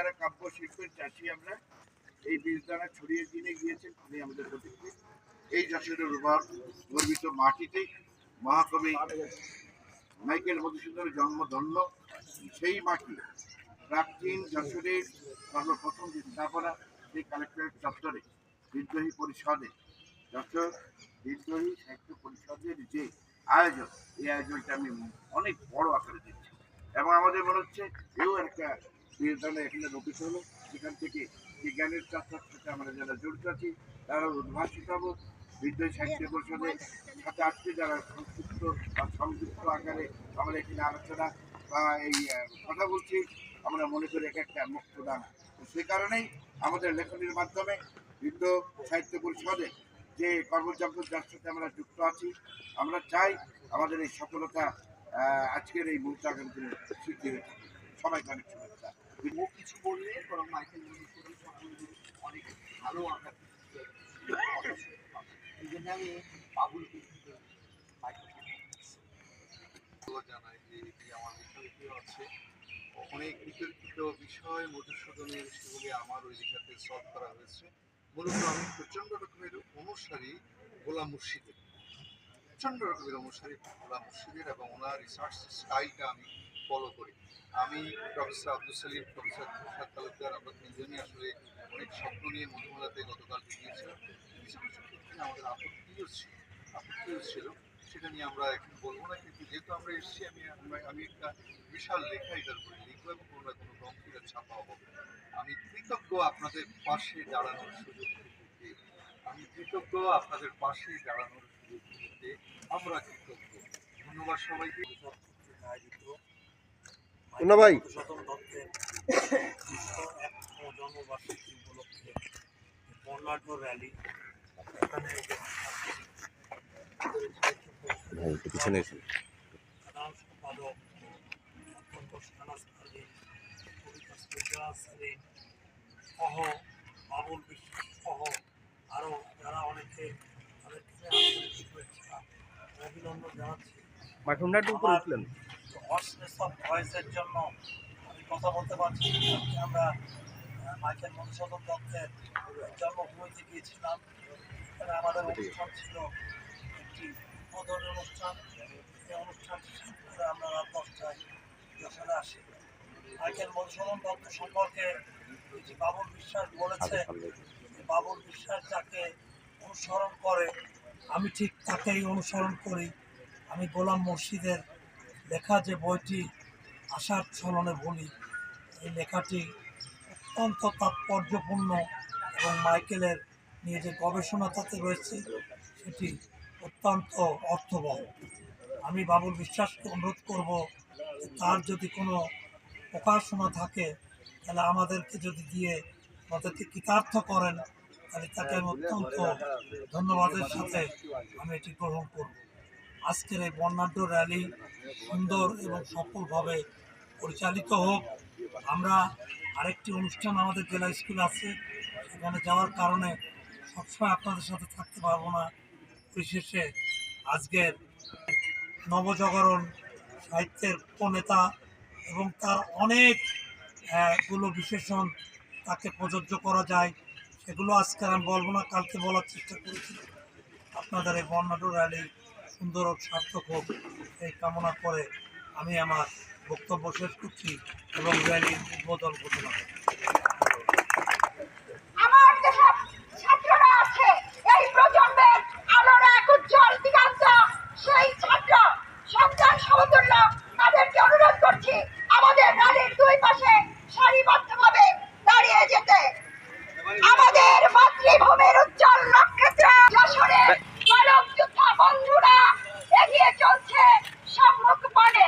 যারা কাব্য শিল্পের চাষি আমরা, এই বীজদানা ছড়িয়ে দিয়ে গিয়েছেন তিনি আমাদের প্রতিনিধি। এই যশোরের গর্বিত মাটিতে মহাকবি মাইকেল মধুসূদনের জন্মধন্য সেই মাটি প্রাচীন যশোরের সর্বপ্রথম যে স্থাপনা সেই কালেক্টরেট চত্বরে বিদ্রোহী পরিষদে যশোর বিদ্রোহী সাহিত্য পরিষদের যে আয়োজন, এই আয়োজনটা আমি অনেক বড় আকারে দিচ্ছি এবং আমাদের মনে হচ্ছে এও একটা বীরদানা এখানে রোপিত হলো। সেখান থেকে বিজ্ঞানের চর্চার সাথে আমরা যারা জড়িত আছি তারা উদ্ভাসিত হবো। বিদ্রোহী সাহিত্য পরিষদের সাথে আজকে যারা সংযুক্ত বা সংযুক্ত আকারে আমরা এখানে আলোচনা বা এই কথা বলছি, আমরা মনে করি একটা মুক্তদান। সে কারণেই আমাদের লেখনীর মাধ্যমে বিদ্রোহ সাহিত্য পরিষদের যে কর্মযজ্ঞ যার সাথে আমরা যুক্ত আছি, আমরা চাই আমাদের এই সফলতা আজকের এই মুহূর্তে আগামী দিনে সিদ্ধি হয়ে থাকে। সবাইকে অনেক শুভেচ্ছা। কিছু বললে বরং মাইকেল অনেক ভালো আঘাত, এই জন্য আমি বাবুলকে জানাই যে এটি আমার বিষয়টিও আছে অনেক বিতর্কিত বিষয় মধুসূদনের, সেগুলি আমার ওই লেখাতে সলভ করা হয়েছে। মূলত আমি প্রচণ্ড রকমের অনুসারী গোলাম মুর্শিদের, প্রচণ্ড রকমের অনুসারী গোলাম মুর্শিদের এবং ওনার রিসার্চ স্টাইলটা আমি ফলো করি। আমি প্রফেসর আব্দুল সালিম, প্রফেসর তুষার তালুকদার, আমরা তিনজনই আসলে অনেক স্বপ্ন নিয়ে মধুমেলাতে গতকাল গিয়েছিলাম। কিছু কিছু ক্ষেত্রে আমাদের আপত্তিও ছিল, সেটা নিয়ে আমরা এখন বলবো না, কিন্তু যেহেতু আমরা এসেছি আমি একটা বিশাল লেখা এটার উপরে লিখবো এবং কোনো না কোনো গ্রন্থিটা ছাপা হবে। আমি কৃতজ্ঞ আপনাদের পাশে দাঁড়ানোর সুযোগ দিতে, আমরা কৃতজ্ঞ। ধন্যবাদ সবাইকে। ভাই জন্মবার্ষিকী উপলক্ষে বর্ণাঢ্য র্যালি এখানে সাধারণ সম্পাদক সহ বাবুল বিশ্বাস সহ আরও যারা অনেকে তাদেরকে শুভেচ্ছা অভিনন্দন জানাচ্ছি। হর্সনেস অফ ভয়েসের জন্য আমি কথা বলতে পারছি। আমরা মাইকেল মধুসূদন দত্তের জন্মভূমিতে গিয়েছিলাম। এখানে আমাদের অনুষ্ঠান ছিল একটি উদ্বোধনী অনুষ্ঠান। এই অনুষ্ঠানটি শেষ করে আমরা রাত 10টায় যশোরে আসি। মাইকেল মধুসূদন দত্ত সম্পর্কে যে বাবুল বিশ্বাস বলেছে, বাবুল বিশ্বাস যাকে অনুসরণ করে আমি ঠিক তাকেই অনুসরণ করি। আমি গোলাম মুর্শিদের লেখা যে বইটি আশার ছলনে ভুলি, এই লেখাটি অত্যন্ত তাৎপর্যপূর্ণ এবং মাইকেলের নিয়ে যে গবেষণা তাতে রয়েছে সেটি অত্যন্ত অর্থবহ। আমি বাবুল বিশ্বাসকে অনুরোধ করব তার যদি কোনো প্রকাশনা থাকে তাহলে আমাদেরকে যদি দিয়ে আমাদেরকে কৃতার্থ করেন তাহলে তাকে আমি অত্যন্ত ধন্যবাদের সাথে আমি এটি গ্রহণ করব। আজকের এই বর্ণাঢ্য র্যালি সুন্দর এবং সফলভাবে পরিচালিত হোক। আমরা আরেকটি অনুষ্ঠান আমাদের জেলা স্কুল আছে, সেখানে যাওয়ার কারণে সবসময় আপনাদের সাথে থাকতে পারবো না। বিশেষে আজকের নবজাগরণ সাহিত্যের প্রণেতা এবং তার অনেকগুলো বিশেষণ তাকে প্রযোজ্য করা যায়, সেগুলো আজকে আমি বলবো না, কালকে বলার চেষ্টা করেছিলাম। আপনাদের এই বর্ণাঢ্য র্যালি সুন্দর ও সার্থক হোক এই কামনা করে আমি আমার বক্তব্য শেষ করছি এবং র্যালির উদ্বোধন ঘোষণা করছি। আমাদের র্যালির দুই পাশে সারিবদ্ধভাবে দাঁড়িয়ে যেতে, আমাদের মাতৃভূমির উজ্জ্বল নক্ষত্র যশোরের মানব যোদ্ধা বন্ধুরা এগিয়ে চলছে সম্মুখ পানে।